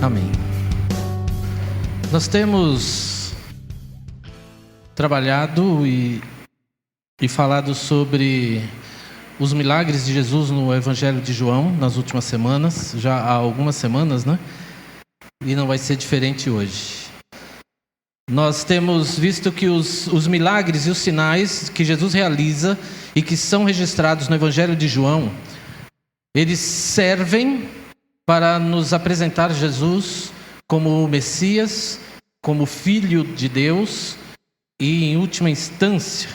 Amém. Nós temos trabalhado e falado sobre os milagres de Jesus no Evangelho de João nas últimas semanas, já há algumas semanas, né? E não vai ser diferente hoje. Nós temos visto que os milagres e os sinais que Jesus realiza e que são registrados no Evangelho de João, eles servem para nos apresentar Jesus como o Messias, como Filho de Deus e, em última instância,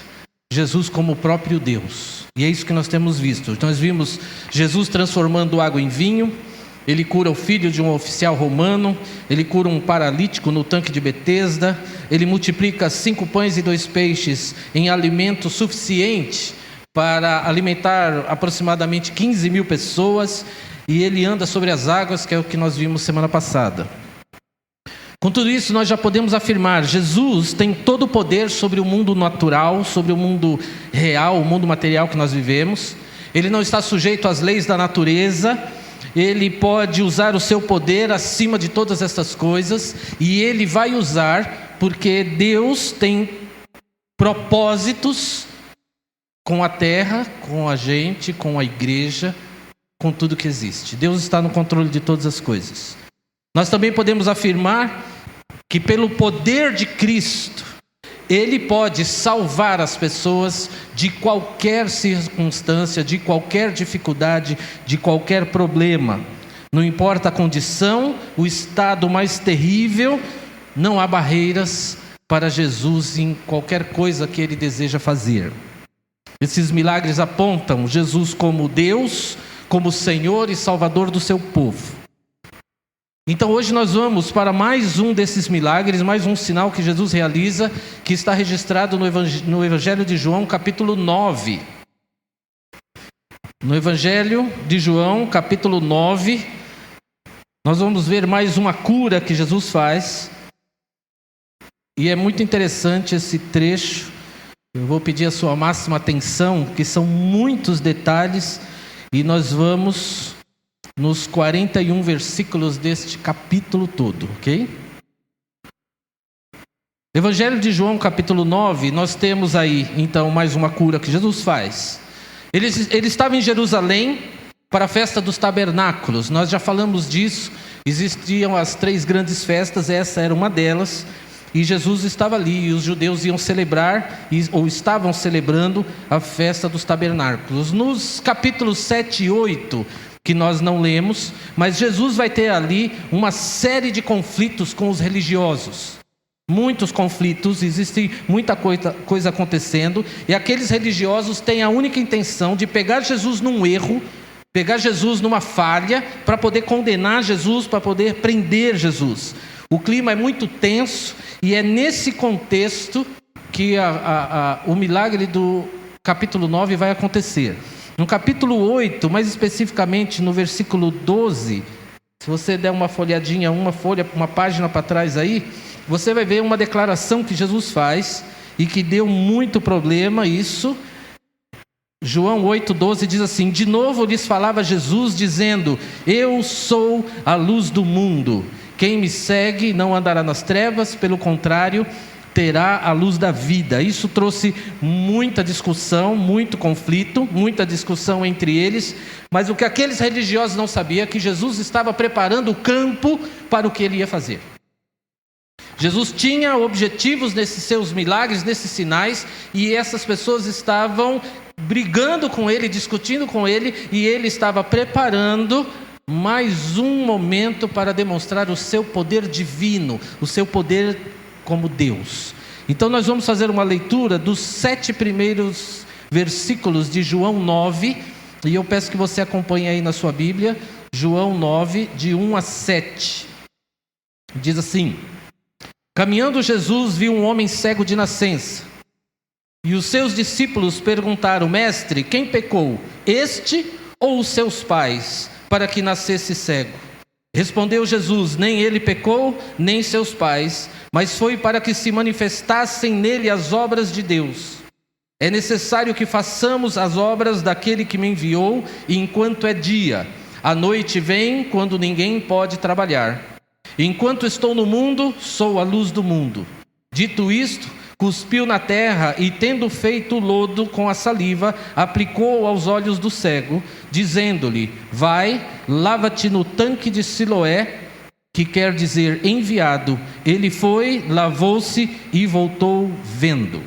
Jesus como o próprio Deus. E é isso que nós temos visto. Nós vimos Jesus transformando água em vinho, ele cura o filho de um oficial romano, ele cura um paralítico no tanque de Betesda, ele multiplica 5 pães e 2 peixes em alimento suficiente para alimentar aproximadamente 15 mil pessoas, e ele anda sobre as águas, que é o que nós vimos semana passada. Com tudo isso, nós já podemos afirmar: Jesus tem todo o poder sobre o mundo natural, sobre o mundo real, o mundo material que nós vivemos. Ele não está sujeito às leis da natureza. Ele pode usar o seu poder acima de todas essas coisas, e ele vai usar porque Deus tem propósitos com a terra, com a gente, com a igreja, com tudo que existe. Deus está no controle de todas as coisas. Nós também podemos afirmar que pelo poder de Cristo, Ele pode salvar as pessoas de qualquer circunstância, de qualquer dificuldade, de qualquer problema. Não importa a condição, o estado mais terrível, não há barreiras para Jesus em qualquer coisa que Ele deseja fazer. Esses milagres apontam Jesus como Deus, como Senhor e Salvador do seu povo. Então hoje nós vamos para mais um desses milagres, mais um sinal que Jesus realiza, que está registrado no Evangelho de João, capítulo 9. No Evangelho de João, capítulo 9, nós vamos ver mais uma cura que Jesus faz. E é muito interessante esse trecho. Eu vou pedir a sua máxima atenção, que são muitos detalhes, e nós vamos nos 41 versículos deste capítulo todo, ok? Evangelho de João, capítulo 9, nós temos aí, então, mais uma cura que Jesus faz. Ele estava em Jerusalém para a festa dos tabernáculos. Nós já falamos disso. Existiam as 3 grandes festas, essa era uma delas. E Jesus estava ali, e os judeus iam celebrar, ou estavam celebrando, a festa dos tabernáculos. Nos capítulos 7 e 8, que nós não lemos, mas Jesus vai ter ali uma série de conflitos com os religiosos. Muitos conflitos, existe muita coisa acontecendo, e aqueles religiosos têm a única intenção de pegar Jesus num erro, pegar Jesus numa falha, para poder condenar Jesus, para poder prender Jesus. O clima é muito tenso, e é nesse contexto que o milagre do capítulo 9 vai acontecer. No capítulo 8, mais especificamente no versículo 12, se você der uma folhadinha, uma página para trás aí, você vai ver uma declaração que Jesus faz e que deu muito problema isso. João 8,12 diz assim: de novo lhes falava Jesus, dizendo: eu sou a luz do mundo. Quem me segue não andará nas trevas, pelo contrário, terá a luz da vida. Isso trouxe muita discussão, muito conflito, muita discussão entre eles. Mas o que aqueles religiosos não sabiam é que Jesus estava preparando o campo para o que ele ia fazer. Jesus tinha objetivos nesses seus milagres, nesses sinais, e essas pessoas estavam brigando com ele, discutindo com ele, e ele estava preparando mais um momento para demonstrar o seu poder divino, o seu poder como Deus. Então nós vamos fazer uma leitura dos 7 primeiros versículos de João 9, e eu peço que você acompanhe aí na sua Bíblia. João 9, de 1 a 7. Diz assim: caminhando Jesus viu um homem cego de nascença, e os seus discípulos perguntaram: mestre, quem pecou, este ou os seus pais, para que nascesse cego? Respondeu Jesus: nem ele pecou, nem seus pais, mas foi para que se manifestassem nele as obras de Deus. É necessário que façamos as obras daquele que me enviou, enquanto é dia. A noite vem, quando ninguém pode trabalhar. Enquanto estou no mundo, sou a luz do mundo. Dito isto, cuspiu na terra e, tendo feito lodo com a saliva, aplicou aos olhos do cego, dizendo-lhe: vai, lava-te no tanque de Siloé, que quer dizer enviado. Ele foi, lavou-se e voltou vendo.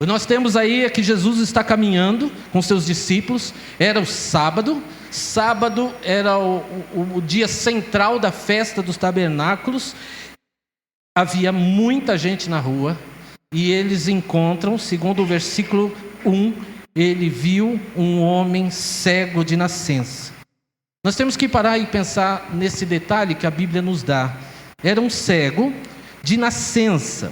Nós temos aí que Jesus está caminhando com seus discípulos. Era o sábado. Sábado era o dia central da festa dos tabernáculos. Havia muita gente na rua. E eles encontram, segundo o versículo 1, ele viu um homem cego de nascença. Nós temos que parar e pensar nesse detalhe que a Bíblia nos dá. Era um cego de nascença.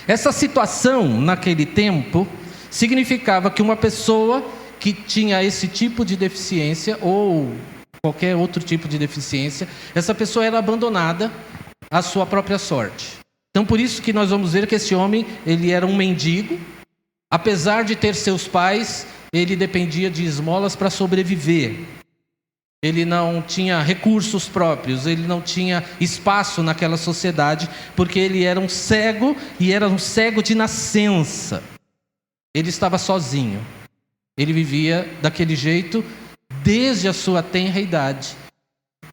Essa situação, naquele tempo, significava que uma pessoa que tinha esse tipo de deficiência, ou qualquer outro tipo de deficiência, essa pessoa era abandonada à sua própria sorte. Então, por isso que nós vamos ver que esse homem, ele era um mendigo. Apesar de ter seus pais, ele dependia de esmolas para sobreviver. Ele não tinha recursos próprios, ele não tinha espaço naquela sociedade, porque ele era um cego, e era um cego de nascença. Ele estava sozinho. Ele vivia daquele jeito desde a sua tenra idade,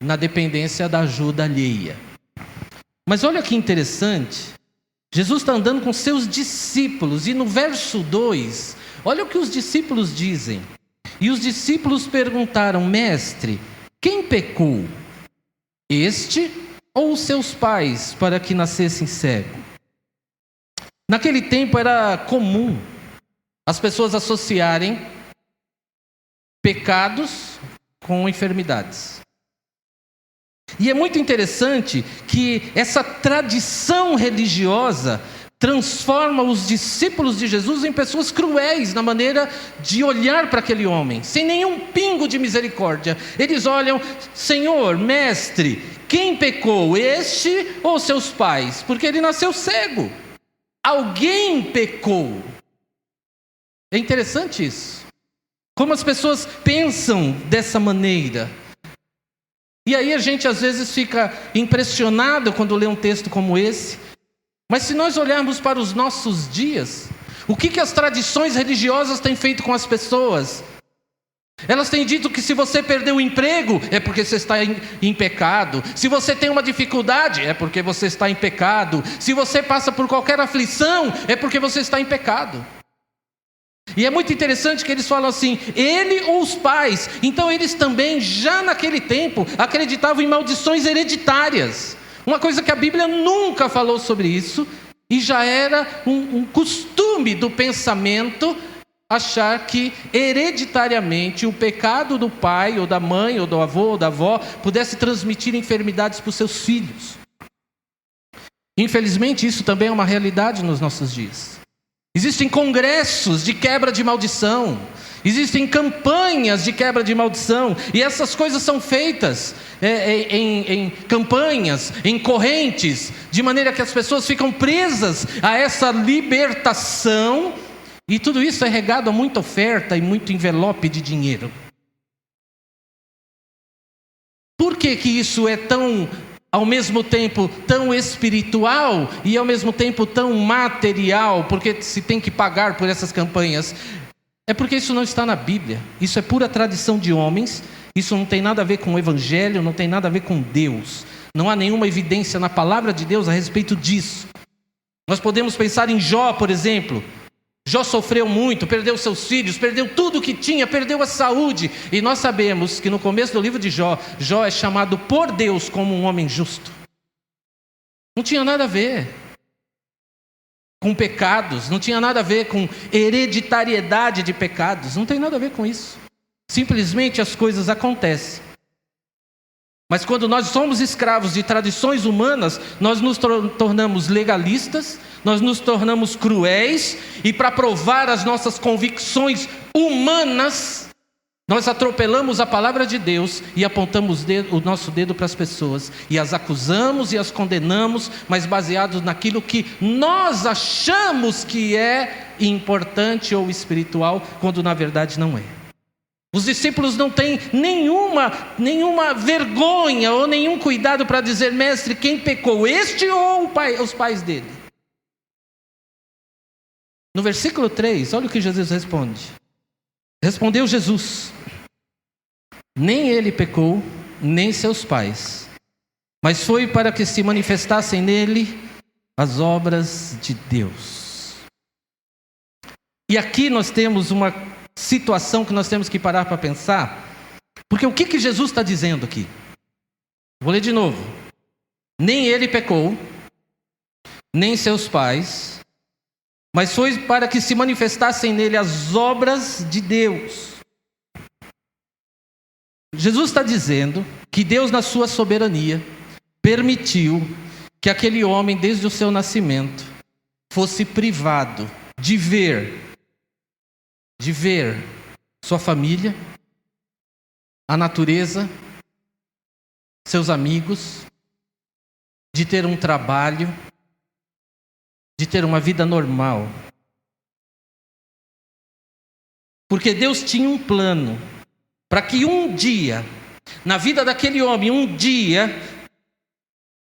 na dependência da ajuda alheia. Mas olha que interessante, Jesus está andando com seus discípulos, e no verso 2, olha o que os discípulos dizem. E os discípulos perguntaram: mestre, quem pecou? Este ou os seus pais, para que nascessem cego? Naquele tempo era comum as pessoas associarem pecados com enfermidades. E é muito interessante que essa tradição religiosa transforma os discípulos de Jesus em pessoas cruéis na maneira de olhar para aquele homem, sem nenhum pingo de misericórdia. Eles olham: Senhor, mestre, quem pecou, este ou seus pais? Porque ele nasceu cego. Alguém pecou. É interessante isso. Como as pessoas pensam dessa maneira. E aí a gente às vezes fica impressionado quando lê um texto como esse. Mas se nós olharmos para os nossos dias, o que as tradições religiosas têm feito com as pessoas? Elas têm dito que se você perdeu o emprego, é porque você está em pecado. Se você tem uma dificuldade, é porque você está em pecado. Se você passa por qualquer aflição, é porque você está em pecado. E é muito interessante que eles falam assim: ele ou os pais. Então eles também, já naquele tempo, acreditavam em maldições hereditárias. Uma coisa que a Bíblia nunca falou sobre isso, e já era um costume do pensamento achar que hereditariamente o pecado do pai, ou da mãe, ou do avô, ou da avó, pudesse transmitir enfermidades para os seus filhos. Infelizmente, isso também é uma realidade nos nossos dias. Existem congressos de quebra de maldição, existem campanhas de quebra de maldição, e essas coisas são feitas em campanhas, em correntes, de maneira que as pessoas ficam presas a essa libertação, e tudo isso é regado a muita oferta e muito envelope de dinheiro. Por que isso é tão, ao mesmo tempo, tão espiritual e ao mesmo tempo tão material? Porque se tem que pagar por essas campanhas. É porque isso não está na Bíblia. Isso é pura tradição de homens. Isso não tem nada a ver com o Evangelho, não tem nada a ver com Deus. Não há nenhuma evidência na palavra de Deus a respeito disso. Nós podemos pensar em Jó, por exemplo. Jó sofreu muito, perdeu seus filhos, perdeu tudo o que tinha, perdeu a saúde. E nós sabemos que no começo do livro de Jó, Jó é chamado por Deus como um homem justo. Não tinha nada a ver com pecados, não tinha nada a ver com hereditariedade de pecados, não tem nada a ver com isso. Simplesmente as coisas acontecem. Mas quando nós somos escravos de tradições humanas, nós nos tornamos legalistas, nós nos tornamos cruéis, e para provar as nossas convicções humanas, nós atropelamos a palavra de Deus e apontamos o nosso dedo para as pessoas, e as acusamos e as condenamos, mas baseados naquilo que nós achamos que é importante ou espiritual, quando na verdade não é. Os discípulos não têm nenhuma vergonha ou nenhum cuidado para dizer: mestre, quem pecou, este ou os pais dele? No versículo 3, olha o que Jesus responde. Respondeu Jesus: nem ele pecou, nem seus pais, mas foi para que se manifestassem nele as obras de Deus. E aqui nós temos uma situação que nós temos que parar para pensar, porque o que Jesus está dizendo aqui? Vou ler de novo. Nem ele pecou, nem seus pais, mas foi para que se manifestassem nele as obras de Deus. Jesus está dizendo que Deus, na sua soberania, permitiu que aquele homem, desde o seu nascimento, fosse privado de ver sua família, a natureza, seus amigos, de ter um trabalho, de ter uma vida normal. Porque Deus tinha um plano para que um dia, na vida daquele homem, um dia,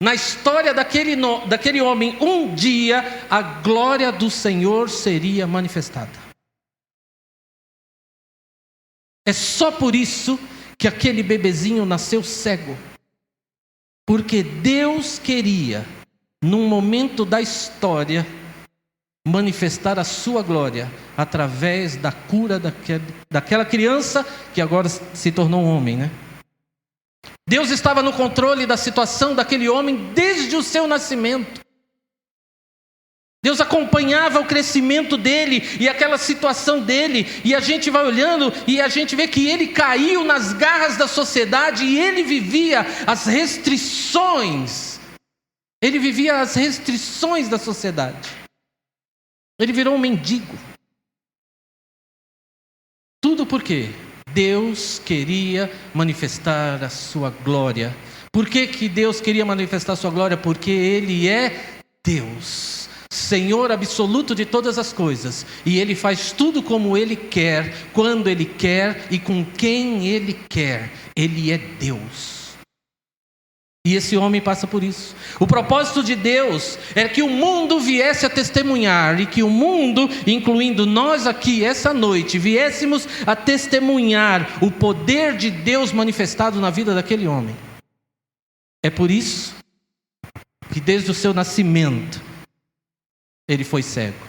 na história daquele homem, um dia, a glória do Senhor seria manifestada. É só por isso que aquele bebezinho nasceu cego. Porque Deus queria, num momento da história, manifestar a sua glória através da cura daquela criança que agora se tornou um homem, né? Deus estava no controle da situação daquele homem desde o seu nascimento. Deus acompanhava o crescimento dele e aquela situação dele, e a gente vai olhando e a gente vê que ele caiu nas garras da sociedade e ele vivia as restrições. Ele vivia as restrições da sociedade. Ele virou um mendigo. Tudo por quê? Deus queria manifestar a sua glória. Por que Deus queria manifestar a sua glória? Porque Ele é Deus, Senhor absoluto de todas as coisas. E Ele faz tudo como Ele quer, quando Ele quer e com quem Ele quer. Ele é Deus. E esse homem passa por isso. O propósito de Deus é que o mundo viesse a testemunhar, e que o mundo, incluindo nós aqui essa noite, viéssemos a testemunhar o poder de Deus manifestado na vida daquele homem. É por isso que desde o seu nascimento ele foi cego.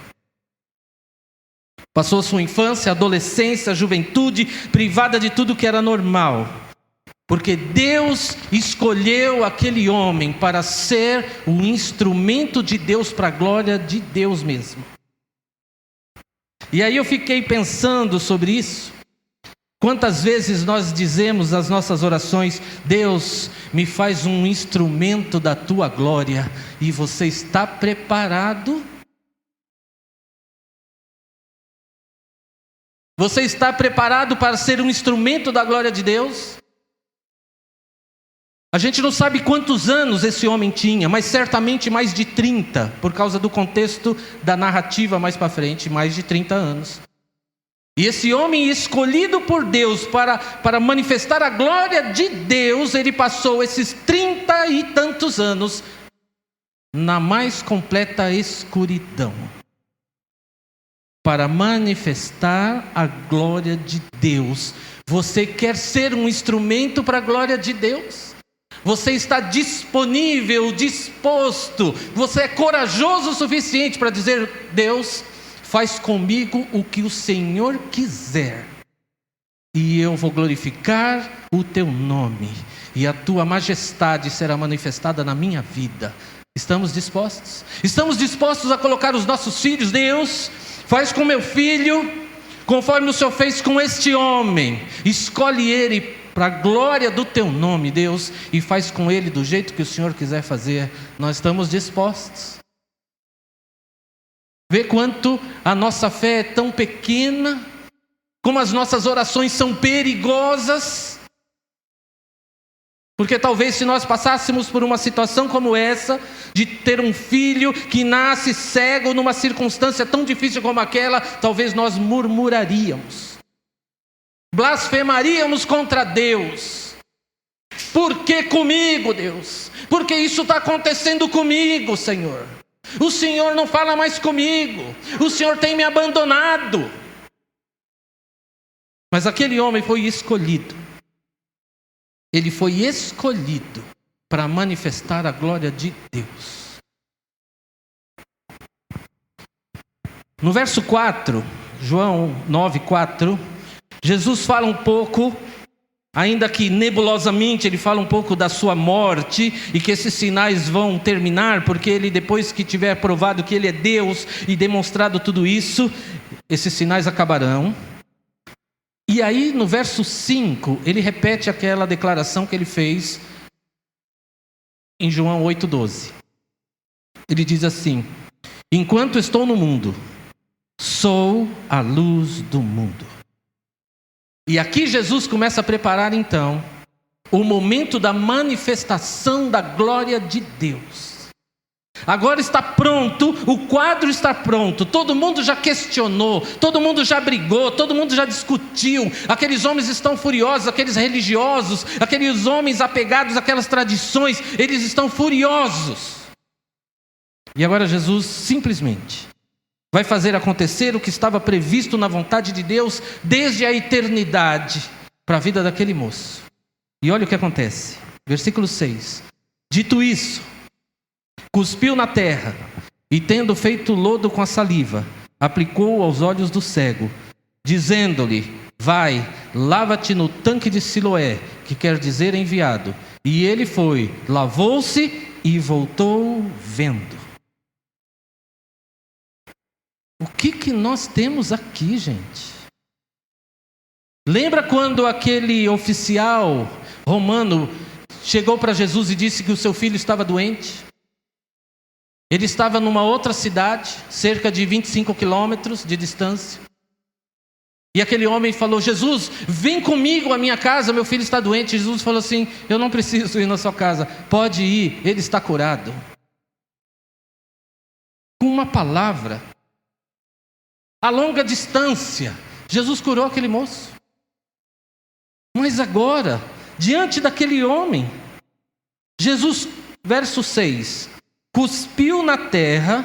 Passou sua infância, adolescência, juventude privada de tudo que era normal. Porque Deus escolheu aquele homem para ser o instrumento de Deus para a glória de Deus mesmo. E aí eu fiquei pensando sobre isso. Quantas vezes nós dizemos nas nossas orações: Deus, me faz um instrumento da tua glória. E você está preparado? Você está preparado para ser um instrumento da glória de Deus? A gente não sabe quantos anos esse homem tinha, mas certamente mais de 30, por causa do contexto da narrativa mais para frente, mais de 30 anos. E esse homem escolhido por Deus para manifestar a glória de Deus, ele passou esses 30 e tantos anos na mais completa escuridão, para manifestar a glória de Deus. Você quer ser um instrumento para a glória de Deus? Você está disponível, disposto, você é corajoso o suficiente para dizer: Deus, faz comigo o que o Senhor quiser, e eu vou glorificar o teu nome, e a tua majestade será manifestada na minha vida. Estamos dispostos? Estamos dispostos a colocar os nossos filhos? Deus, faz com meu filho conforme o Senhor fez com este homem. Escolhe ele para a glória do teu nome, Deus, e faz com ele do jeito que o Senhor quiser fazer. Nós estamos dispostos. Vê quanto a nossa fé é tão pequena, como as nossas orações são perigosas. Porque talvez se nós passássemos por uma situação como essa, de ter um filho que nasce cego numa circunstância tão difícil como aquela, talvez nós murmuraríamos. blasfemaríamos contra Deus. Por que comigo, Deus? Porque isso está acontecendo comigo, Senhor. O Senhor não fala mais comigo. O Senhor tem me abandonado. Mas aquele homem foi escolhido. Ele foi escolhido para manifestar a glória de Deus. No verso 4, João 9:4, Jesus fala um pouco, ainda que nebulosamente, ele fala um pouco da sua morte e que esses sinais vão terminar, porque ele, depois que tiver provado que ele é Deus e demonstrado tudo isso, esses sinais acabarão. E aí no verso 5, ele repete aquela declaração que ele fez em João 8:12. Ele diz assim: enquanto estou no mundo, sou a luz do mundo. E aqui Jesus começa a preparar então o momento da manifestação da glória de Deus. Agora está pronto, o quadro está pronto, todo mundo já questionou, todo mundo já brigou, todo mundo já discutiu, aqueles homens estão furiosos, aqueles religiosos, aqueles homens apegados àquelas tradições, eles estão furiosos. E agora Jesus simplesmente vai fazer acontecer o que estava previsto na vontade de Deus desde a eternidade para a vida daquele moço. E olha o que acontece, versículo 6. Dito isso, cuspiu na terra e, tendo feito lodo com a saliva, aplicou aos olhos do cego, dizendo-lhe: vai, lava-te no tanque de Siloé, que quer dizer enviado. E ele foi, lavou-se e voltou vendo. O que nós temos aqui, gente? Lembra quando aquele oficial romano chegou para Jesus e disse que o seu filho estava doente? Ele estava numa outra cidade, cerca de 25 quilômetros de distância. E aquele homem falou: Jesus, vem comigo à minha casa, meu filho está doente. Jesus falou assim: eu não preciso ir na sua casa, pode ir, ele está curado. Com uma palavra, a longa distância, Jesus curou aquele moço. Mas agora, diante daquele homem, Jesus, verso 6, cuspiu na terra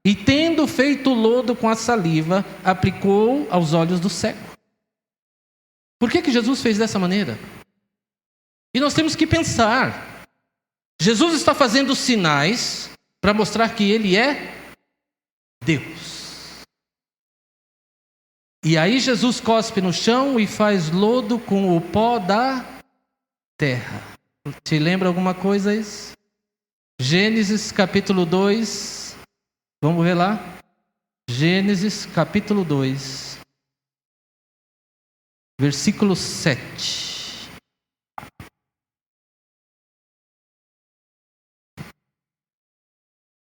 e, tendo feito lodo com a saliva, aplicou aos olhos do cego. Por que Jesus fez dessa maneira? E nós temos que pensar. Jesus está fazendo sinais para mostrar que Ele é Deus. E aí Jesus cospe no chão e faz lodo com o pó da terra. Te lembra alguma coisa isso? Gênesis capítulo 2, vamos ver lá? Gênesis capítulo 2, versículo 7.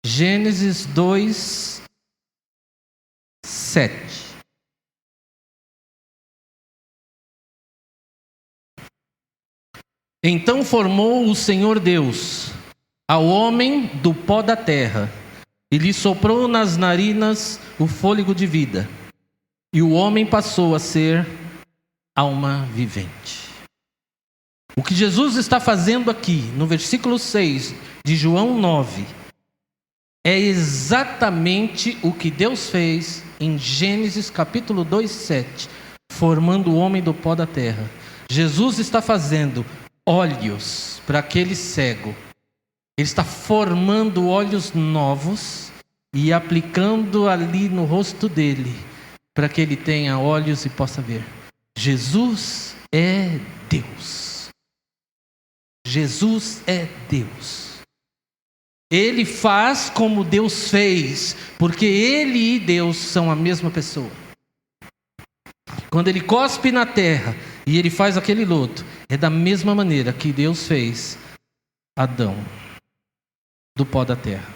Gênesis 2, 7. Então formou o Senhor Deus ao homem do pó da terra, e lhe soprou nas narinas o fôlego de vida, e o homem passou a ser alma vivente. O que Jesus está fazendo aqui, no versículo 6 de João 9, é exatamente o que Deus fez em Gênesis capítulo 2, 7, formando o homem do pó da terra. Jesus está fazendo olhos para aquele cego. Ele está formando olhos novos e aplicando ali no rosto dele, para que ele tenha olhos e possa ver. Jesus é Deus. Jesus é Deus. Ele faz como Deus fez, porque Ele e Deus são a mesma pessoa. Quando Ele cospe na terra e Ele faz aquele lodo, é da mesma maneira que Deus fez Adão do pó da terra.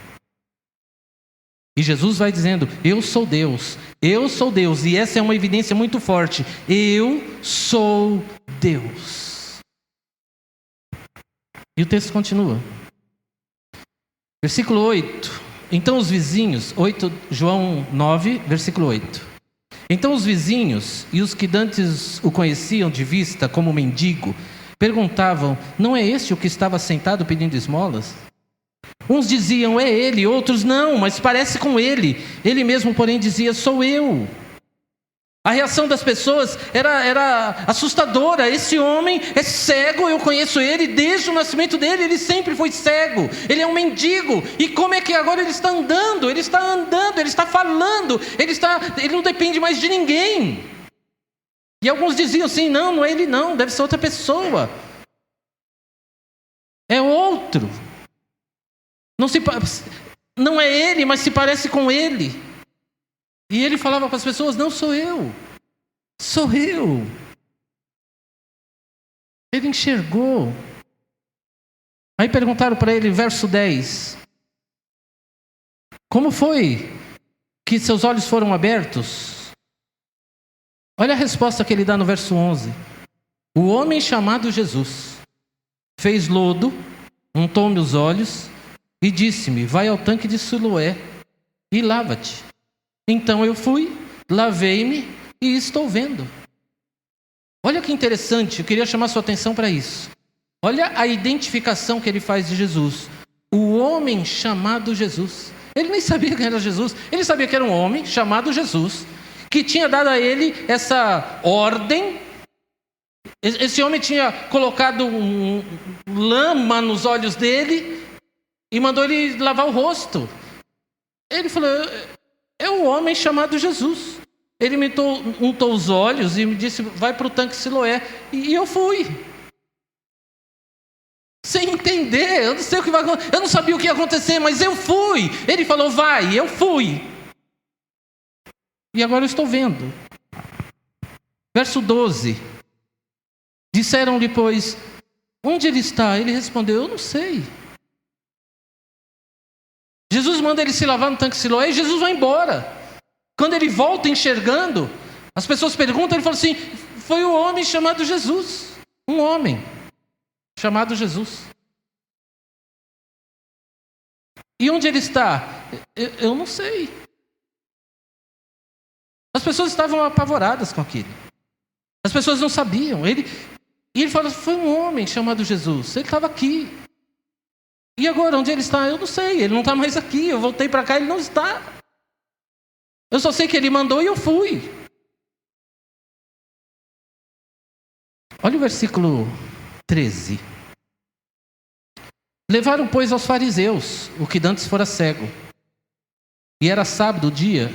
E Jesus vai dizendo: eu sou Deus, eu sou Deus. E essa é uma evidência muito forte. Eu sou Deus. E o texto continua. Versículo 8. Então os vizinhos, João 9, versículo 8. Então os vizinhos e os que dantes o conheciam de vista como mendigo, perguntavam: não é este o que estava sentado pedindo esmolas? Uns diziam: é ele, outros: não, mas parece com ele. Ele mesmo, porém, dizia: sou eu. A reação das pessoas era assustadora. Esse homem é cego, eu conheço ele desde o nascimento dele, ele sempre foi cego, ele é um mendigo, e como é que agora ele está andando, ele está falando, ele não depende mais de ninguém. E alguns diziam assim: não é ele não, deve ser outra pessoa, é outro, não é ele, mas se parece com ele. E ele falava para as pessoas: não sou eu, sou eu. Ele enxergou. Aí perguntaram para ele, verso 10: como foi que seus olhos foram abertos? Olha a resposta que ele dá no verso 11: o homem chamado Jesus fez lodo, untou-me os olhos e disse-me: vai ao tanque de Siloé e lava-te. Então eu fui, lavei-me e estou vendo. Olha que interessante, eu queria chamar sua atenção para isso. Olha a identificação que ele faz de Jesus. O homem chamado Jesus. Ele nem sabia quem era Jesus. Ele sabia que era um homem chamado Jesus, que tinha dado a ele essa ordem. Esse homem tinha colocado lama nos olhos dele e mandou ele lavar o rosto. Ele falou: é um homem chamado Jesus. Ele me untou os olhos e me disse: vai para o tanque Siloé. E eu fui. Sem entender, eu não sei o que vai acontecer. Eu não sabia o que ia acontecer, mas eu fui. Ele falou: vai, eu fui. E agora eu estou vendo. Verso 12. Disseram-lhe, pois: onde ele está? Ele respondeu: eu não sei. Jesus manda ele se lavar no tanque Siloé e Jesus vai embora. Quando ele volta enxergando, as pessoas perguntam, ele fala assim: foi o homem chamado Jesus. Um homem chamado Jesus. E onde ele está? Eu não sei. As pessoas estavam apavoradas com aquilo. As pessoas não sabiam. E ele fala: foi um homem chamado Jesus. Ele estava aqui. E agora, onde ele está? Eu não sei, ele não está mais aqui. Eu voltei para cá, ele não está. Eu só sei que ele mandou e eu fui. Olha o versículo 13. Levaram, pois, aos fariseus o que dantes fora cego. E era sábado o dia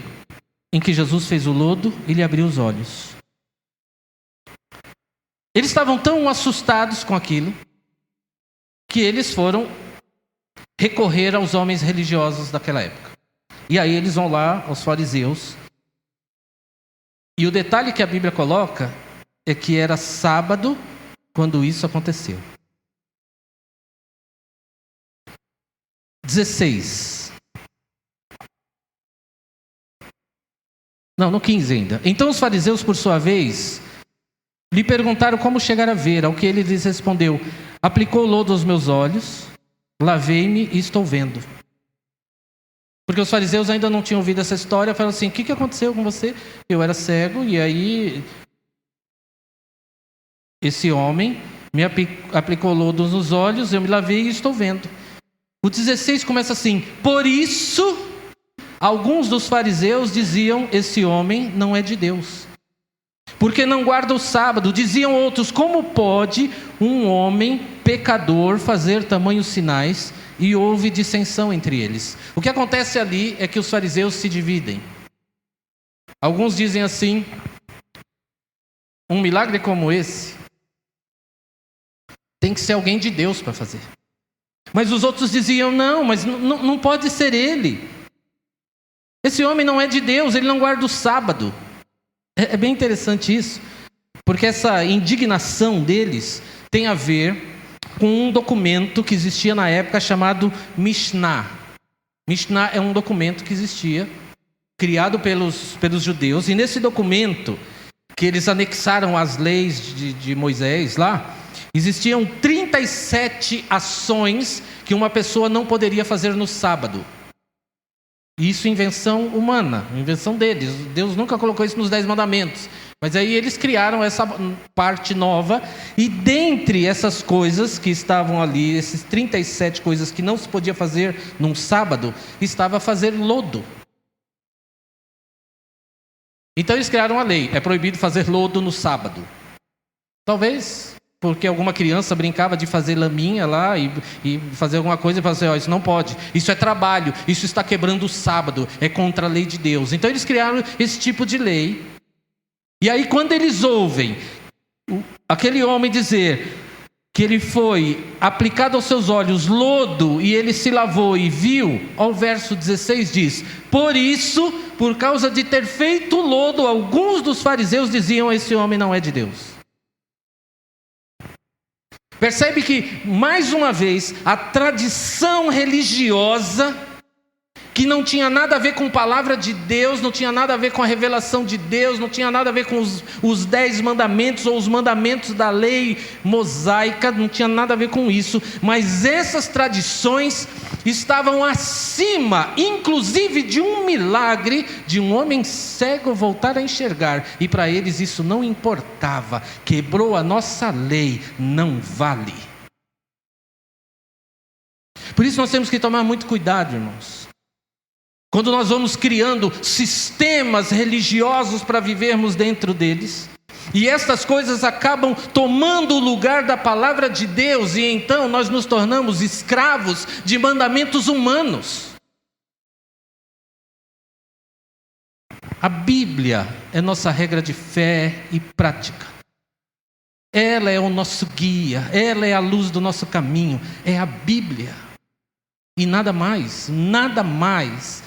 em que Jesus fez o lodo e lhe abriu os olhos. Eles estavam tão assustados com aquilo que eles foram recorrer aos homens religiosos daquela época. E aí eles vão lá aos fariseus. E o detalhe que a Bíblia coloca é que era sábado quando isso aconteceu. 16. Não, no 15 ainda. Então os fariseus, por sua vez, lhe perguntaram como chegar a ver. Ao que ele lhes respondeu: aplicou lodo aos meus olhos, lavei-me e estou vendo. Porque os fariseus ainda não tinham ouvido essa história. Falaram assim: o que aconteceu com você? Eu era cego e aí esse homem me aplicou lodo nos olhos, eu me lavei e estou vendo. O 16 começa assim: por isso alguns dos fariseus diziam: esse homem não é de Deus, porque não guarda o sábado. Diziam outros: como pode um homem pecador fazer tamanhos sinais? E houve dissensão entre eles. O que acontece ali é que os fariseus se dividem. Alguns dizem assim: um milagre como esse tem que ser alguém de Deus para fazer. Mas os outros diziam: não, mas não pode ser ele. Esse homem não é de Deus, ele não guarda o sábado. É bem interessante isso, porque essa indignação deles tem a ver com um documento que existia na época chamado Mishnah. Mishnah é um documento que existia, criado pelos judeus, e nesse documento, que eles anexaram às leis de Moisés lá, existiam 37 ações que uma pessoa não poderia fazer no sábado. Isso invenção humana, invenção deles. Deus nunca colocou isso nos 10 mandamentos. Mas aí eles criaram essa parte nova. E dentre essas coisas que estavam ali, esses 37 coisas que não se podia fazer num sábado, estava fazer lodo. Então eles criaram a lei. É proibido fazer lodo no sábado. Talvez porque alguma criança brincava de fazer laminha lá e fazer alguma coisa e falar assim, isso não pode, isso é trabalho, isso está quebrando o sábado, é contra a lei de Deus. Então eles criaram esse tipo de lei. E aí quando eles ouvem aquele homem dizer que ele foi aplicado aos seus olhos lodo e ele se lavou e viu, ao verso 16 diz, por isso, por causa de ter feito lodo, alguns dos fariseus diziam, esse homem não é de Deus. Percebe que, mais uma vez, a tradição religiosa, que não tinha nada a ver com a palavra de Deus, não tinha nada a ver com a revelação de Deus, não tinha nada a ver com os 10 mandamentos ou os mandamentos da lei mosaica, não tinha nada a ver com isso, mas essas tradições estavam acima, inclusive de um milagre de um homem cego voltar a enxergar, e para eles isso não importava, quebrou a nossa lei, não vale. Por isso nós temos que tomar muito cuidado, irmãos. Quando nós vamos criando sistemas religiosos para vivermos dentro deles, e estas coisas acabam tomando o lugar da palavra de Deus, e então nós nos tornamos escravos de mandamentos humanos. A Bíblia é nossa regra de fé e prática. Ela é o nosso guia, ela é a luz do nosso caminho, é a Bíblia. E nada mais, nada mais.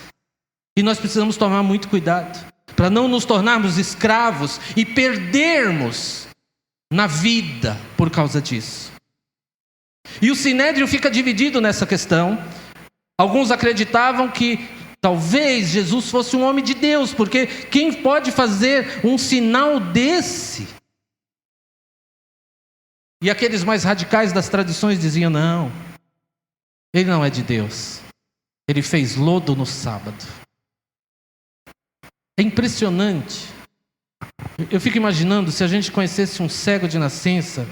E nós precisamos tomar muito cuidado para não nos tornarmos escravos e perdermos na vida por causa disso. E o Sinédrio fica dividido nessa questão. Alguns acreditavam que talvez Jesus fosse um homem de Deus, porque quem pode fazer um sinal desse? E aqueles mais radicais das tradições diziam, não, ele não é de Deus. Ele fez lodo no sábado. É impressionante. Eu fico imaginando se a gente conhecesse um cego de nascença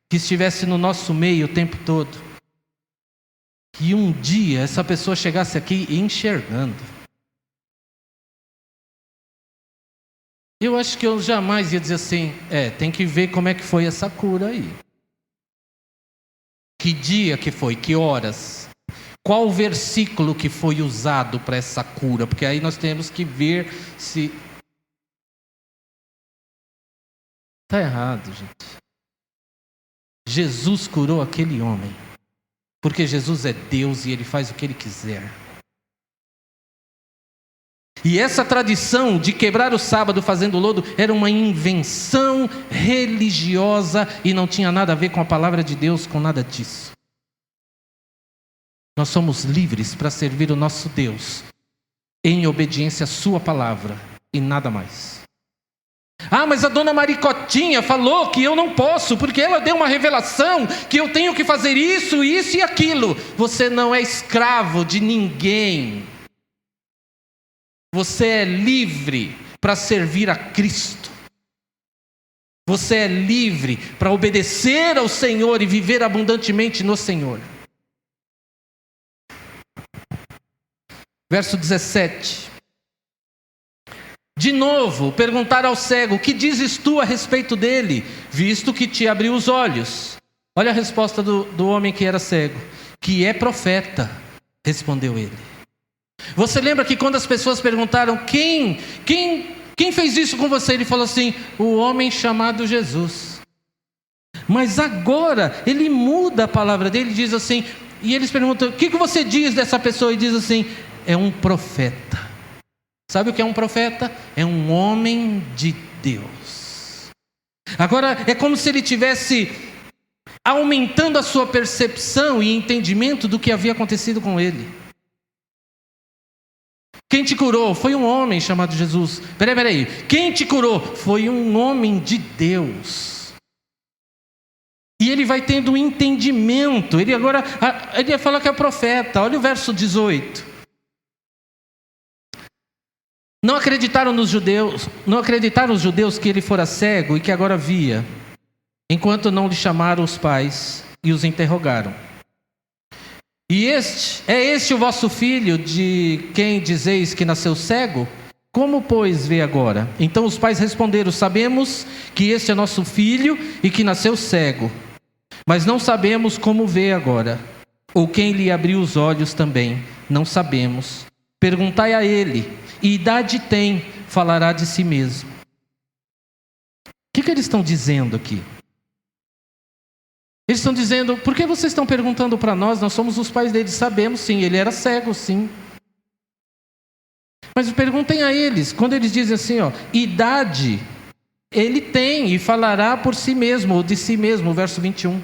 que estivesse no nosso meio o tempo todo, e um dia essa pessoa chegasse aqui enxergando. Eu acho que eu jamais ia dizer assim, tem que ver como é que foi essa cura aí. Que dia que foi, que horas? Qual o versículo que foi usado para essa cura? Porque aí nós temos que ver se... Está errado, gente. Jesus curou aquele homem, porque Jesus é Deus e Ele faz o que Ele quiser. E essa tradição de quebrar o sábado fazendo lodo era uma invenção religiosa e não tinha nada a ver com a palavra de Deus, com nada disso. Nós somos livres para servir o nosso Deus em obediência à sua palavra e nada mais. Ah, mas a dona Maricotinha falou que eu não posso, porque ela deu uma revelação que eu tenho que fazer isso, isso e aquilo. Você não é escravo de ninguém. Você é livre para servir a Cristo. Você é livre para obedecer ao Senhor e viver abundantemente no Senhor. Verso 17. De novo, perguntar ao cego, que dizes tu a respeito dele, visto que te abriu os olhos? Olha a resposta do homem que era cego. Que é profeta, respondeu ele. Você lembra que quando as pessoas perguntaram, quem fez isso com você? Ele falou assim, o homem chamado Jesus. Mas agora, ele muda a palavra dele e diz assim, e eles perguntam, o que você diz dessa pessoa? E diz assim, é um profeta. Sabe o que é um profeta? É um homem de Deus. Agora, é como se ele tivesse aumentando a sua percepção e entendimento do que havia acontecido com ele. Quem te curou? Foi um homem chamado Jesus. Peraí. Quem te curou? Foi um homem de Deus. E ele vai tendo um entendimento. Ele vai falar que é profeta. Olha o verso 18. Não acreditaram os judeus que ele fora cego e que agora via, enquanto não lhe chamaram os pais e os interrogaram. E este o vosso filho, de quem dizeis que nasceu cego? Como, pois, vê agora? Então os pais responderam: sabemos que este é nosso filho e que nasceu cego, mas não sabemos como vê agora, ou quem lhe abriu os olhos também, não sabemos. Perguntai a ele, e idade tem, falará de si mesmo. O que eles estão dizendo aqui? Eles estão dizendo: por que vocês estão perguntando para nós? Nós somos os pais dele. Sabemos sim, ele era cego sim. Mas perguntem a eles, quando eles dizem assim, idade ele tem e falará por si mesmo, ou de si mesmo, o verso 21.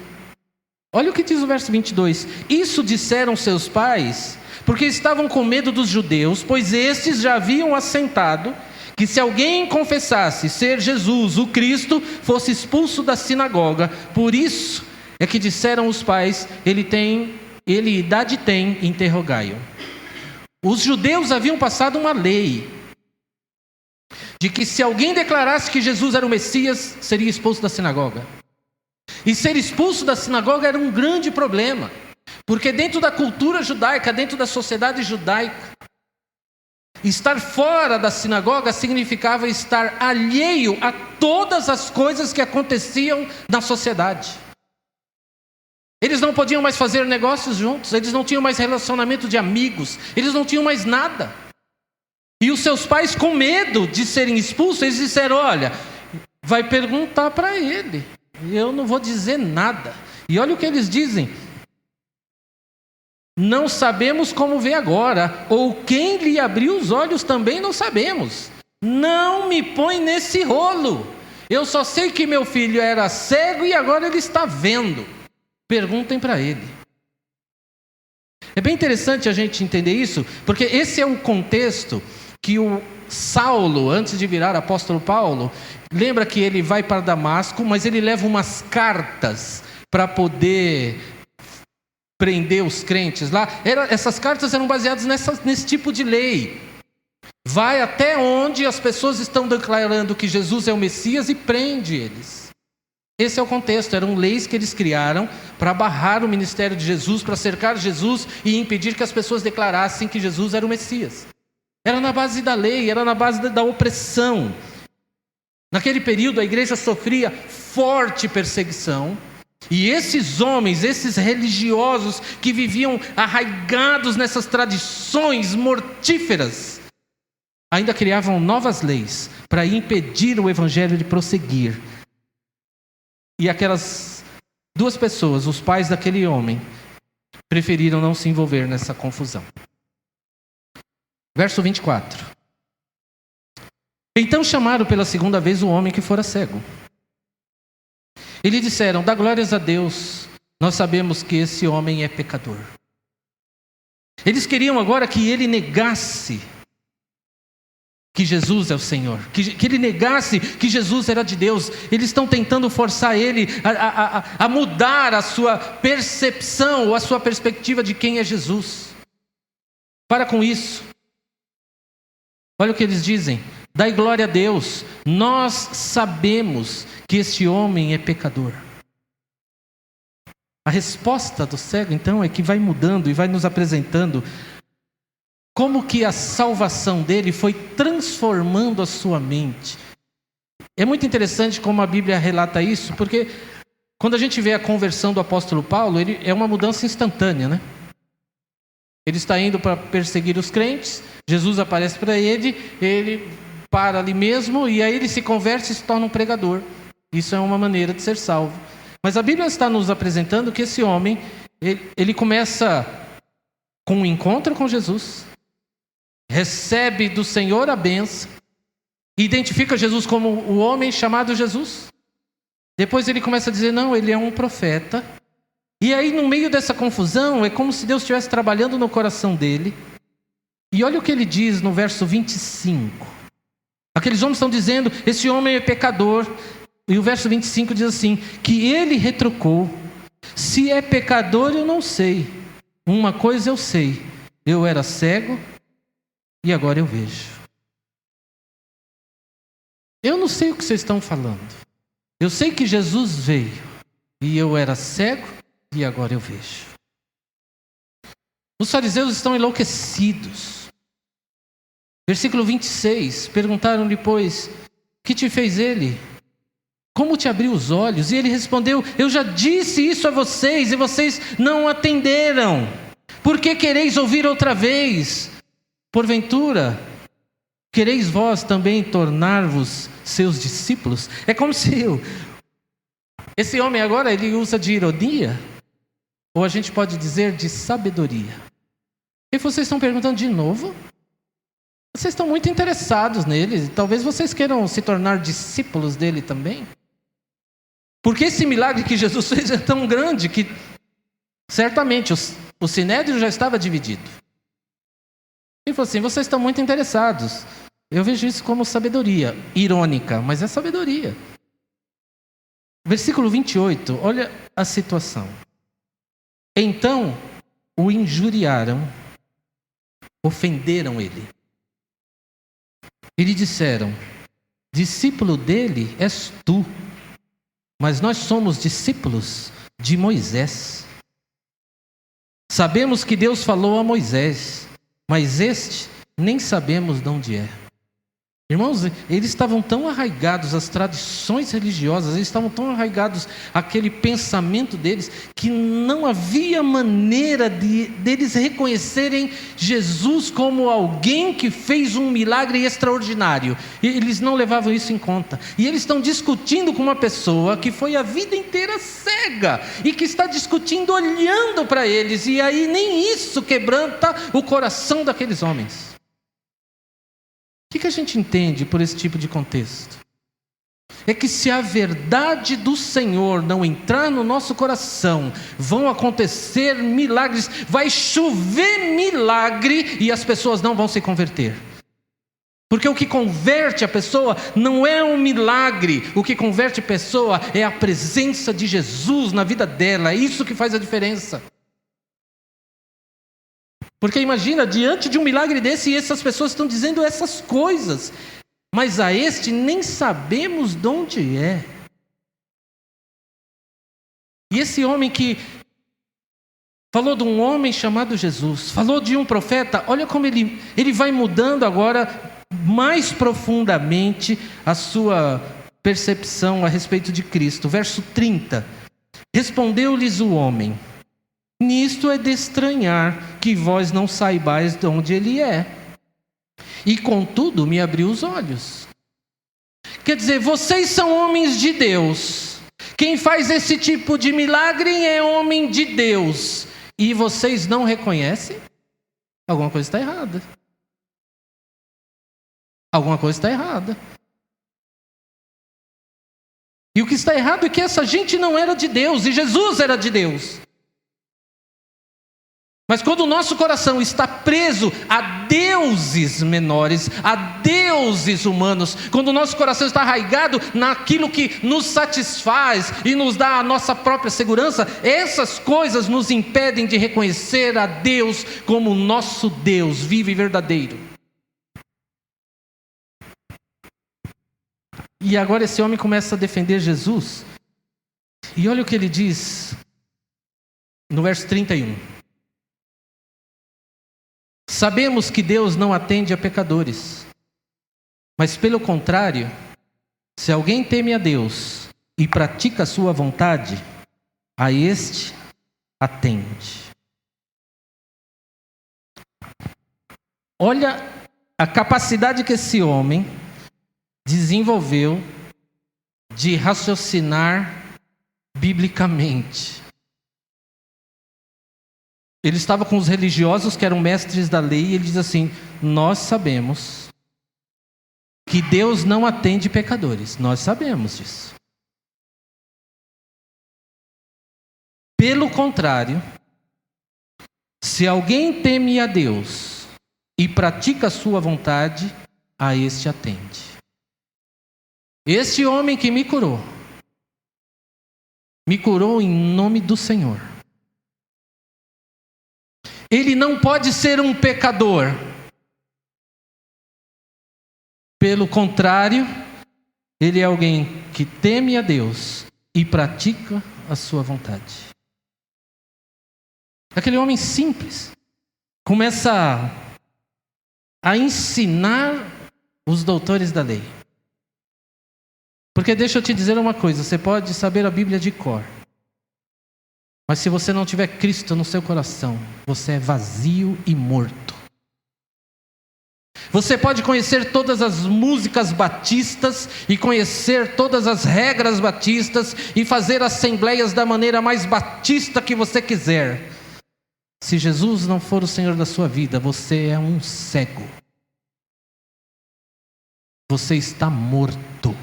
Olha o que diz o verso 22. Isso disseram seus pais, porque estavam com medo dos judeus, pois estes já haviam assentado que se alguém confessasse ser Jesus, o Cristo, fosse expulso da sinagoga. Por isso é que disseram os pais: ele idade tem, interrogai-o. Os judeus haviam passado uma lei de que se alguém declarasse que Jesus era o Messias, seria expulso da sinagoga. E ser expulso da sinagoga era um grande problema, porque dentro da cultura judaica, dentro da sociedade judaica, estar fora da sinagoga significava estar alheio a todas as coisas que aconteciam na sociedade. Eles não podiam mais fazer negócios juntos, eles não tinham mais relacionamento de amigos, eles não tinham mais nada. E os seus pais, com medo de serem expulsos, eles disseram: olha, vai perguntar para ele, eu não vou dizer nada. E olha o que eles dizem: não sabemos como vê agora, ou quem lhe abriu os olhos também não sabemos. Não me põe nesse rolo, eu só sei que meu filho era cego e agora ele está vendo. Perguntem para ele. É bem interessante a gente entender isso, porque esse é o contexto que o Saulo, antes de virar apóstolo Paulo, lembra que ele vai para Damasco, mas ele leva umas cartas para poder prender os crentes lá. Essas cartas eram baseadas nesse tipo de lei. Vai até onde as pessoas estão declarando que Jesus é o Messias e prende eles. Esse é o contexto, eram leis que eles criaram para barrar o ministério de Jesus, para cercar Jesus e impedir que as pessoas declarassem que Jesus era o Messias. Era na base da lei, era na base da opressão. Naquele período a igreja sofria forte perseguição, e esses homens, esses religiosos que viviam arraigados nessas tradições mortíferas, ainda criavam novas leis para impedir o evangelho de prosseguir. E aquelas duas pessoas, os pais daquele homem, preferiram não se envolver nessa confusão. Verso 24. Então chamaram pela segunda vez o homem que fora cego. E lhe disseram: dá glórias a Deus, nós sabemos que esse homem é pecador. Eles queriam agora que ele negasse que Jesus é o Senhor, que ele negasse que Jesus era de Deus. Eles estão tentando forçar ele a mudar a sua percepção ou a sua perspectiva de quem é Jesus. Para com isso. Olha o que eles dizem: dai glória a Deus, nós sabemos que este homem é pecador. A resposta do cego então é que vai mudando e vai nos apresentando como que a salvação dele foi transformando a sua mente. É muito interessante como a Bíblia relata isso, porque quando a gente vê a conversão do apóstolo Paulo, é uma mudança instantânea, né? Ele está indo para perseguir os crentes, Jesus aparece para ele para ali mesmo, e aí ele se converte e se torna um pregador. Isso é uma maneira de ser salvo. Mas a Bíblia está nos apresentando que esse homem, ele começa com um encontro com Jesus, recebe do Senhor a bênção, identifica Jesus como o homem chamado Jesus. Depois ele começa a dizer: não, ele é um profeta. E aí no meio dessa confusão é como se Deus estivesse trabalhando no coração dele. E olha o que ele diz no verso 25. Aqueles homens estão dizendo: esse homem é pecador. E o verso 25 diz assim: que ele retrucou: se é pecador eu não sei, uma coisa eu sei, eu era cego e agora eu vejo. Eu não sei o que vocês estão falando. Eu sei que Jesus veio e eu era cego e agora eu vejo. Os fariseus estão enlouquecidos. Versículo 26, perguntaram-lhe, pois, que te fez ele? Como te abriu os olhos? E ele respondeu, eu já disse isso a vocês e vocês não atenderam. Por que quereis ouvir outra vez? Porventura, quereis vós também tornar-vos seus discípulos? É como se esse homem agora ele usa de ironia, ou a gente pode dizer de sabedoria. E vocês estão perguntando de novo? Vocês estão muito interessados nele. Talvez vocês queiram se tornar discípulos dele também. Porque esse milagre que Jesus fez é tão grande que certamente o sinédrio já estava dividido. Ele falou assim, vocês estão muito interessados. Eu vejo isso como sabedoria. Irônica, mas é sabedoria. Versículo 28, olha a situação. Então o injuriaram, ofenderam ele. E lhe disseram, discípulo dele és tu, mas nós somos discípulos de Moisés. Sabemos que Deus falou a Moisés, mas este nem sabemos de onde é. Irmãos, eles estavam tão arraigados às tradições religiosas, eles estavam tão arraigados àquele pensamento deles, que não havia maneira deles reconhecerem Jesus como alguém que fez um milagre extraordinário. E eles não levavam isso em conta. E eles estão discutindo com uma pessoa que foi a vida inteira cega, e que está discutindo olhando para eles, e aí nem isso quebranta o coração daqueles homens. O que a gente entende por esse tipo de contexto? É que se a verdade do Senhor não entrar no nosso coração, vão acontecer milagres, vai chover milagre e as pessoas não vão se converter. Porque o que converte a pessoa não é um milagre, o que converte a pessoa é a presença de Jesus na vida dela, é isso que faz a diferença. Porque imagina, diante de um milagre desse, e essas pessoas estão dizendo essas coisas, mas a este nem sabemos de onde é. E esse homem que falou de um homem chamado Jesus, falou de um profeta, olha como ele vai mudando agora mais profundamente a sua percepção a respeito de Cristo. Verso 30, respondeu-lhes o homem, nisto é de estranhar que vós não saibais de onde ele é. E contudo me abriu os olhos. Quer dizer, vocês são homens de Deus. Quem faz esse tipo de milagre é homem de Deus. E vocês não reconhecem? Alguma coisa está errada. Alguma coisa está errada. E o que está errado é que essa gente não era de Deus. E Jesus era de Deus. Mas quando o nosso coração está preso a deuses menores, a deuses humanos, quando o nosso coração está arraigado naquilo que nos satisfaz e nos dá a nossa própria segurança, essas coisas nos impedem de reconhecer a Deus como o nosso Deus vivo e verdadeiro. E agora esse homem começa a defender Jesus. E olha o que ele diz no verso 31. Sabemos que Deus não atende a pecadores, mas pelo contrário, se alguém teme a Deus e pratica a sua vontade, a este atende. Olha a capacidade que esse homem desenvolveu de raciocinar biblicamente. Ele estava com os religiosos que eram mestres da lei e ele diz assim, nós sabemos que Deus não atende pecadores. Nós sabemos disso. Pelo contrário, se alguém teme a Deus e pratica a sua vontade, a este atende. Este homem que me curou em nome do Senhor. Ele não pode ser um pecador. Pelo contrário, ele é alguém que teme a Deus e pratica a sua vontade. Aquele homem simples começa a ensinar os doutores da lei. Porque deixa eu te dizer uma coisa, você pode saber a Bíblia de cor, mas se você não tiver Cristo no seu coração, você é vazio e morto. Você pode conhecer todas as músicas batistas e conhecer todas as regras batistas e fazer assembleias da maneira mais batista que você quiser. Se Jesus não for o Senhor da sua vida, você é um cego. Você está morto.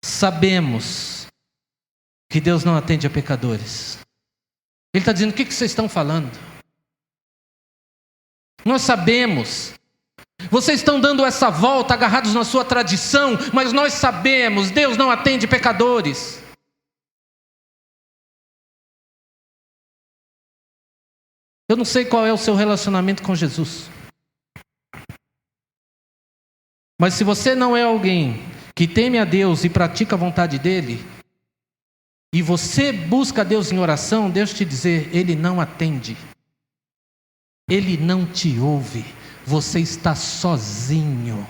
Sabemos que Deus não atende a pecadores. Ele está dizendo, o que vocês estão falando? Nós sabemos. Vocês estão dando essa volta agarrados na sua tradição, mas nós sabemos, Deus não atende pecadores. Eu não sei qual é o seu relacionamento com Jesus. Mas se você não é alguém que teme a Deus e pratica a vontade dEle, e você busca a Deus em oração, Deus te dizer, Ele não atende. Ele não te ouve. Você está sozinho.